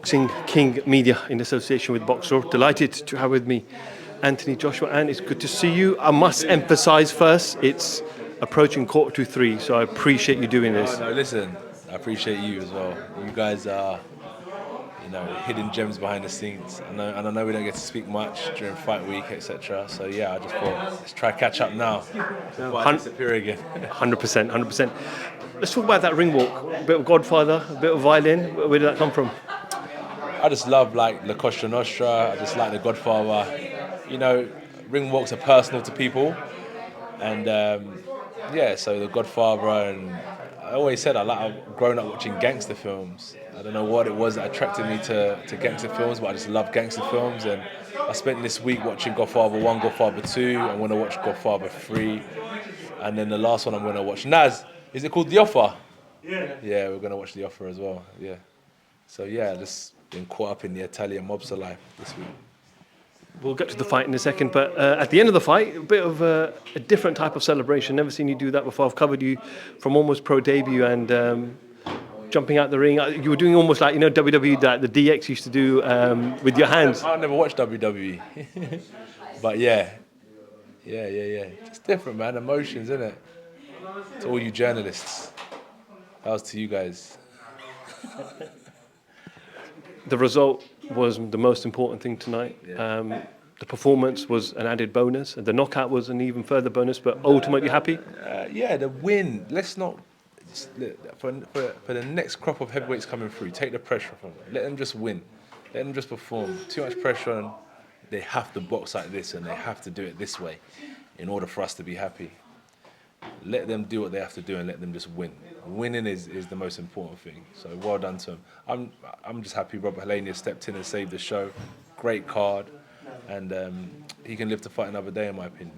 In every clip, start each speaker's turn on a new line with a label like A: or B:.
A: Boxing King Media in association with Boxer. Delighted to have with me Anthony Joshua, and it's good to see you. I must emphasize first, it's approaching 2:45, so I appreciate you doing this.
B: No, listen, I appreciate you as well. You guys are, hidden gems behind the scenes. I know we don't get to speak much during fight week, etc. So yeah, I just thought let's try catch up now before I disappear again.
A: 100%, 100%. Let's talk about that ring walk. A bit of Godfather, a bit of violin. Where did that come from?
B: I just love like La Costa Nostra. I just like The Godfather. You know, ring walks are personal to people, and yeah, so The Godfather. And I always said I've grown up watching gangster films. I don't know what it was that attracted me to gangster films, but I just love gangster films. And I spent this week watching Godfather 1, Godfather 2. I'm going to watch Godfather 3. And then the last one I'm going to watch. Naz, is it called The Offer? Yeah, we're going to watch The Offer as well. Yeah. So yeah, just been caught up in the Italian mobster life this week.
A: We'll get to the fight in a second, but at the end of the fight, a bit of a different type of celebration. Never seen you do that before. I've covered you from almost pro debut and jumping out the ring. You were doing almost like, WWE that the DX used to do with your hands.
B: I never watched WWE. But yeah. It's different, man. Emotions, isn't it? To all you journalists. That was to you guys.
A: The result was the most important thing tonight. Yeah. The performance was an added bonus, and the knockout was an even further bonus, but ultimately happy?
B: Yeah, the win. Let's not... For the next crop of heavyweights coming through, take the pressure from them. Let them just win. Let them just perform. Too much pressure on... They have to box like this, and they have to do it this way in order for us to be happy. Let them do what they have to do and let them just win. Winning is the most important thing. So well done to them. I'm just happy Robert HELENIUS stepped in and saved the show. Great card, and he can live to fight another day, in my opinion.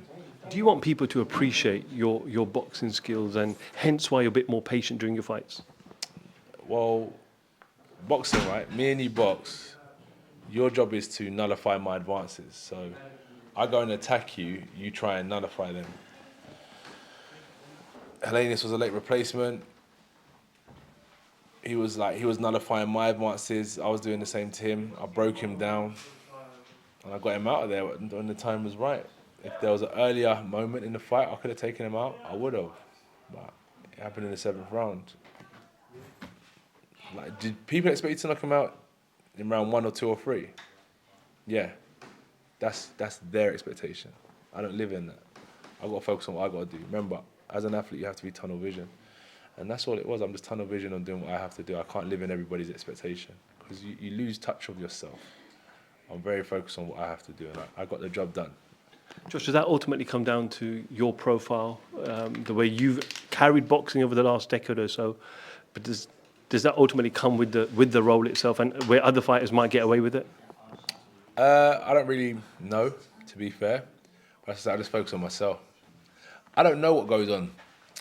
A: Do you want people to appreciate your boxing skills, and hence why you're a bit more patient during your fights?
B: Well, boxing, right? Me and you box. Your job is to nullify my advances. So I go and attack you, you try and nullify them. HELENIUS was a late replacement. He was nullifying my advances. I was doing the same to him. I broke him down, and I got him out of there when the time was right. If there was an earlier moment in the fight, I could have taken him out. I would have, but it happened in the 7th round. Like, did people expect you to knock him out in round 1 or 2 or 3? Yeah, that's their expectation. I don't live in that. I got to focus on what I got to do. Remember, as an athlete, you have to be tunnel vision. And that's all it was. I'm just tunnel vision on doing what I have to do. I can't live in everybody's expectation because you lose touch of yourself. I'm very focused on what I have to do, and I got the job done.
A: Josh, does that ultimately come down to your profile, the way you've carried boxing over the last decade or so? But does that ultimately come with the role itself, and where other fighters might get away with it?
B: I don't really know, to be fair. I just focus on myself. I don't know what goes on.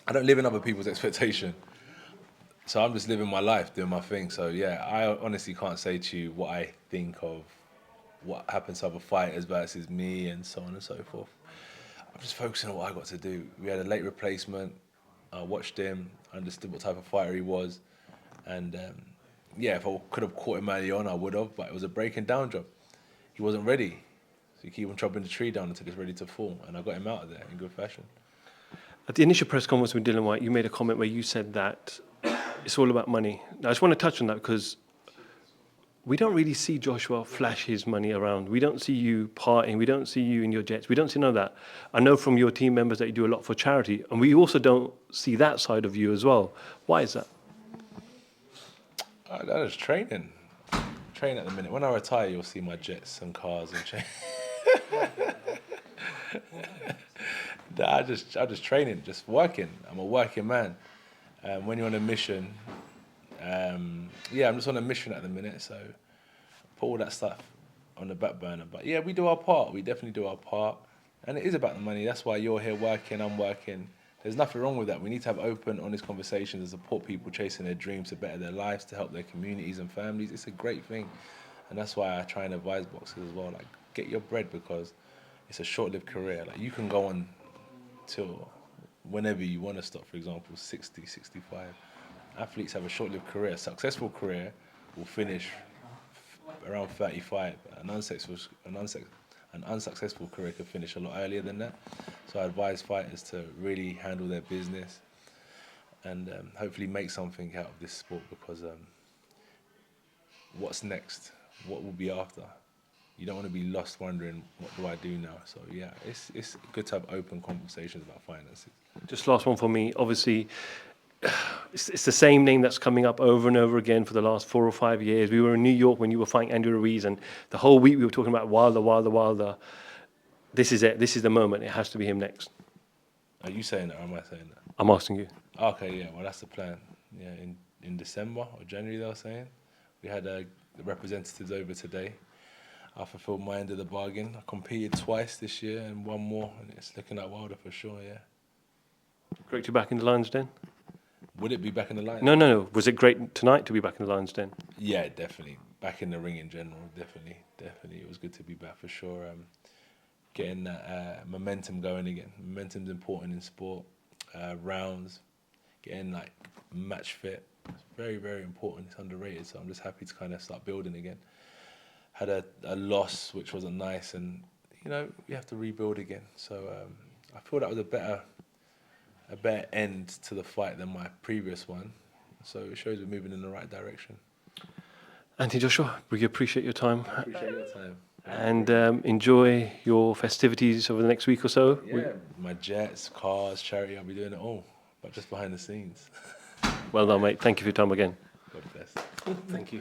B: I don't live in other people's expectation. So I'm just living my life, doing my thing. So yeah, I honestly can't say to you what I think of what happens to other fighters versus me and so on and so forth. I'm just focusing on what I got to do. We had a late replacement. I watched him, understood what type of fighter he was. And yeah, if I could have caught him early on, I would have, but it was a breaking down job. He wasn't ready. So you keep on chopping the tree down until it's ready to fall. And I got him out of there in good fashion.
A: At the initial press conference with Dillian Whyte, you made a comment where you said that it's all about money. Now, I just want to touch on that because we don't really see Joshua flash his money around. We don't see you partying. We don't see you in your jets. We don't see none of that. I know from your team members that you do a lot for charity, and we also don't see that side of you as well. Why is that?
B: That is training. Training at the minute. When I retire, you'll see my jets and cars and I'm just training, just working. I'm a working man. When you're on a mission, I'm just on a mission at the minute, so put all that stuff on the back burner. But yeah, we do our part. We definitely do our part. And it is about the money. That's why you're here working, I'm working. There's nothing wrong with that. We need to have open, honest conversations to support people chasing their dreams, to better their lives, to help their communities and families. It's a great thing. And that's why I try and advise boxers as well. Like, get your bread because it's a short-lived career. Like, you can go on till whenever you want to stop, for example, 60, 65. Athletes have a short-lived career. A successful career will finish around 35. An unsuccessful career could finish a lot earlier than that. So I advise fighters to really handle their business and hopefully make something out of this sport, because what's next? What will be after? You don't want to be lost wondering, what do I do now? So yeah, it's good to have open conversations about finances.
A: Just last one for me. Obviously, it's the same name that's coming up over and over again for the last 4 or 5 years. We were in New York when you were fighting Andrew Ruiz, and the whole week we were talking about Wilder, Wilder, Wilder. This is it. This is the moment. It has to be him next.
B: Are you saying that, or am I saying that?
A: I'm asking you.
B: Okay, yeah, well, that's the plan. Yeah, in December or January, they were saying. We had the representatives over today. I fulfilled my end of the bargain. I competed twice this year and one more, and it's looking like Wilder for sure, yeah.
A: Great to be back in the Lions Den?
B: Would it be back in the line?
A: No. Was it great tonight to be back in the Lions Den?
B: Yeah, definitely. Back in the ring in general, definitely. It was good to be back for sure. Getting that momentum going again. Momentum's important in sport. Rounds, getting like match fit. It's very, very important. It's underrated. So I'm just happy to kind of start building again. Had a loss which wasn't nice, and you have to rebuild again. So I feel that was a better end to the fight than my previous one. So it shows we're moving in the right direction.
A: Anthony Joshua, we appreciate your time.
B: I appreciate your time.
A: And enjoy your festivities over the next week or so.
B: Yeah, my jets, cars, charity, I'll be doing it all, but just behind the scenes.
A: Well done, mate. Thank you for your time again.
B: God bless.
A: Thank you.